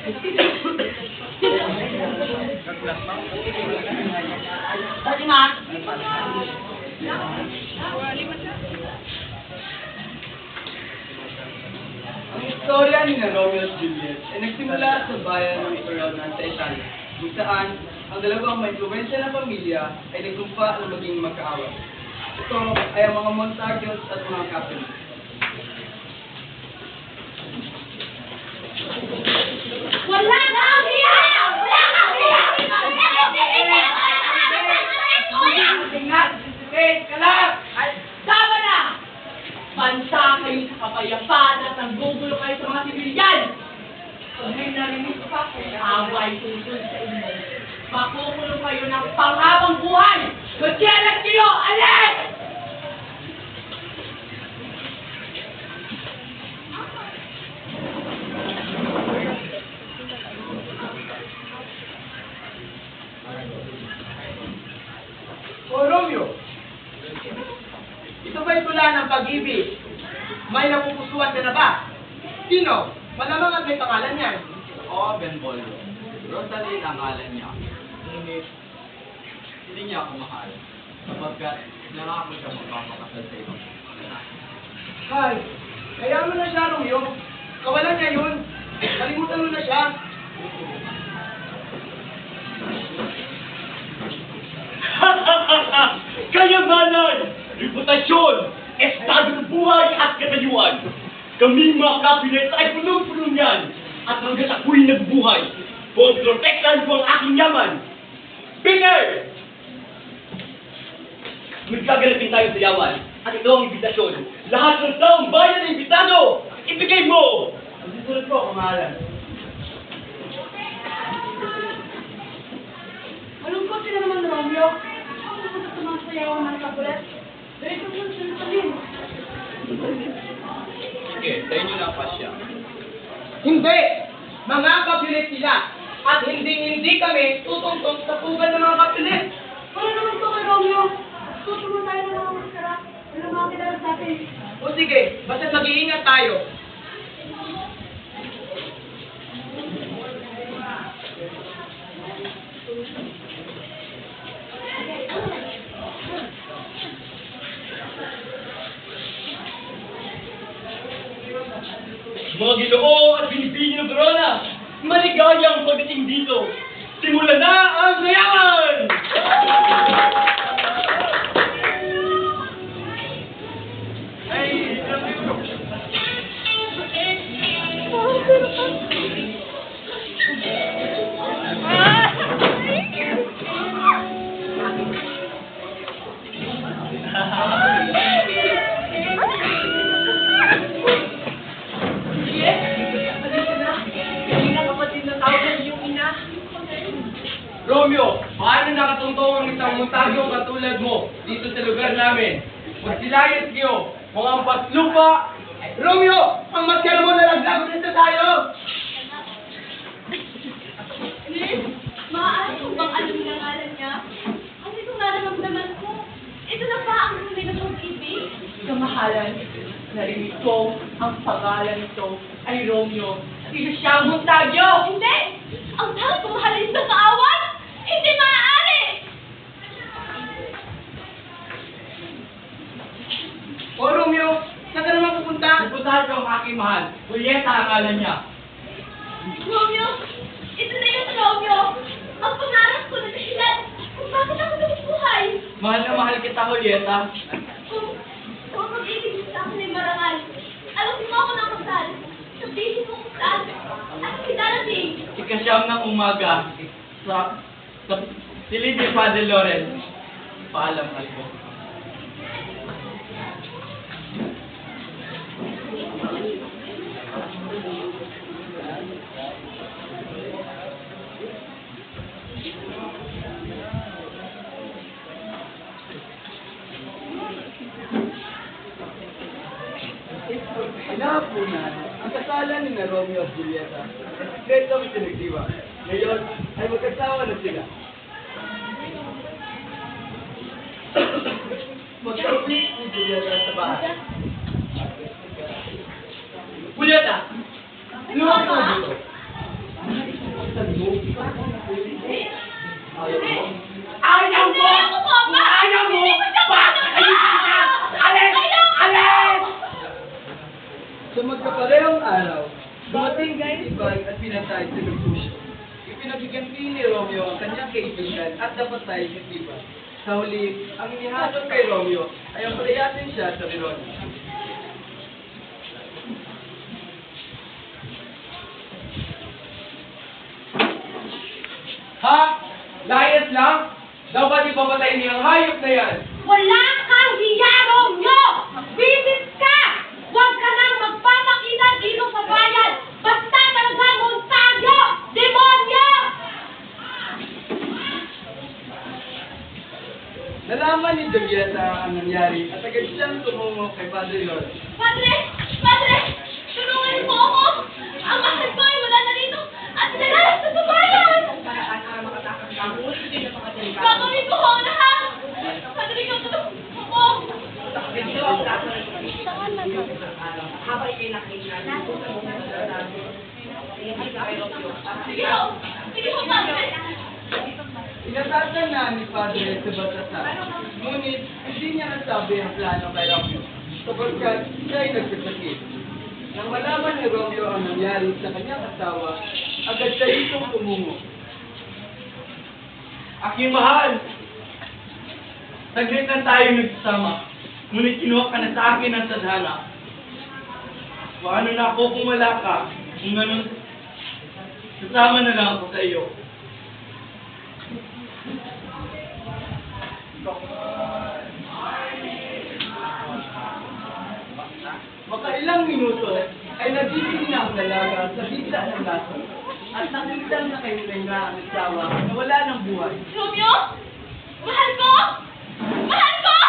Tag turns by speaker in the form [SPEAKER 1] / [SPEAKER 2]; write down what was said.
[SPEAKER 1] Pwede nga.
[SPEAKER 2] Ang istorya ni Romeo at Juliet ay nagsimula sa bayan ng Verona sa Italia, kung saan ang dalawang may influensya na pamilya ay nagtumpa na maging magkaaway. Ito ay ang mga Montagios at mga Capulet.
[SPEAKER 1] Wala na ang hiya! Wala na ang hiya!
[SPEAKER 3] Wait ka lang!
[SPEAKER 1] Tama na! Bansa kayo sa kapayapaan at nanggugulo kayo sa mga sibilyan! Kung may narinig pa kung away tungkol sa inyo, makukulong kayo ng panghabang buhay! Magsialat kayo! Alis!
[SPEAKER 3] O Romeo, ito ba'y tula ng pag-ibig? May napupusuan ka na ba? Sino? Malamang at may pangalan yan.
[SPEAKER 2] Oo, Benvolio. Rosalie ang ngalan niya. Ngunit, hindi niya ako mahal. Sapagkat nangako siya magpapakasal sa ibang lalaki.
[SPEAKER 3] Hay, kaya mo na siya, Romeo. Kawalan niya yun. Kalimutan mo na siya.
[SPEAKER 4] Kayamanan, reputasyon, estado ng buhay at katayuan. Kaming mga Capulet ay punong-puno niyan at hanggang ako'y nagbuhay. Kung protektahan ko ang aking yaman. Bingay! Magkagalapin tayo sa yaman at ito ang imbitasyon. Lahat ng taong bayan ay imbitado! Ibigay mo!
[SPEAKER 3] Ang susunod ko, kamahalan.
[SPEAKER 1] Malungkot sila naman, Romeo. Ang pupunta sa mga sayawan ng Capulet. Dito mo sila sabihin.
[SPEAKER 2] Sige, sa inyo na pa siya.
[SPEAKER 3] Hindi! Mga Capulet sila. At hindi kami tutungtong sa pugad ng mga Capulet.
[SPEAKER 1] Wala naman ito kay Romeo. Tutungo tayo ng mga masarap. Wala mga kilala sa atin.
[SPEAKER 3] O sige, basta mag-iingat tayo.
[SPEAKER 4] Mga Ginoo at binibini ng Verona, maligayang pagdating dito. Simulan na ang sayawan!
[SPEAKER 3] Romeo, paano nakatungtong ang isang Montagyong katulad mo dito sa lugar namin? Magsilayas kayo, mga patlupa! Romeo, ang masyara mo nalaglag dito tayo!
[SPEAKER 1] Maaari mo bang alam na ngalan niya? Ano itong nararamdaman ko? Ito na ba ang tunay na pag-ibig? Kamahalan, narinig ko ang pangalan nito ay Romeo. Sino siya ang Montagyo? Hindi! Ang tawag kamahalan isang kaawan? Hindi maaari!
[SPEAKER 3] O Romeo, saan ka naman pupunta?
[SPEAKER 2] Pupuntahan ko ang aking mahal. Julieta ang ngalan niya.
[SPEAKER 1] Romeo! Ito na yung Romeo! Ang pangarap ko na dahilan kung bakit ako nabubuhay!
[SPEAKER 2] Mahal na mahal kita, Julieta.
[SPEAKER 1] Kung ang pag-ibig mo sa akin ay marangal, alamin mo ako ng kasal. Sabihin mo kung saan at idarating.
[SPEAKER 2] Ikasyam ng umaga sa silid ni Padre Loren. Paalam ako. Hinapunan ang kasalan ni na Romeo at Julieta. Sekreto ang pinagdiwa. Ngayon ay magkasawa na sila. Magkauwi ni Julieta sa bahay. Julieta! Luwag ka dito. sinakal at pinatay sa Mercutio. Ipinagiganti ni Romeo ang kanyang kaibigan at napatay si Tiba. Sa huli, ang inihatol kay Romeo ay ang palayasin siya sa Verona.
[SPEAKER 3] Ha? Layas lang? Dapat ipapatay niya ang hayop na yan.
[SPEAKER 1] Wala kang hiya, Romeo! Bisit ka! Huwag ka nang magpapakita dito sa bayan! Basta talaga Montaño! Demonyo!
[SPEAKER 2] Nalaman ni Julieta ang nangyari at agad siyang tumungo kay Padre Lord.
[SPEAKER 1] Padre! Padre! Tulungan mo ako! Ang mahal ko ay wala na rito at nalalas na sa bayan! Gagawin ko ang lahat! Padre, tulungan mo ako! Sige ho! Sige ho, Padre!
[SPEAKER 2] Inatatan na ni Padre sa batasan, ngunit hindi niya nasabi ang plano kay Romeo, sapagkat siya ay nagsasakit. Nang malaman ni Romeo ang nangyari sa kanyang asawa, agad siya itong tumungo.
[SPEAKER 4] Aking mahal, saglit na tayo nagsasama, ngunit kinuha ka na sa akin ang tadhana. Paano na ako kung wala ka? Kung ganun, sasama na lang ako sa iyo.
[SPEAKER 2] Makailang minuto ay nagising na ang dalaga sa bisa ng laso at nakita na kay Lenga ang asawa na wala ng buhay.
[SPEAKER 1] Romeo? Mahal ko? Mahal ko!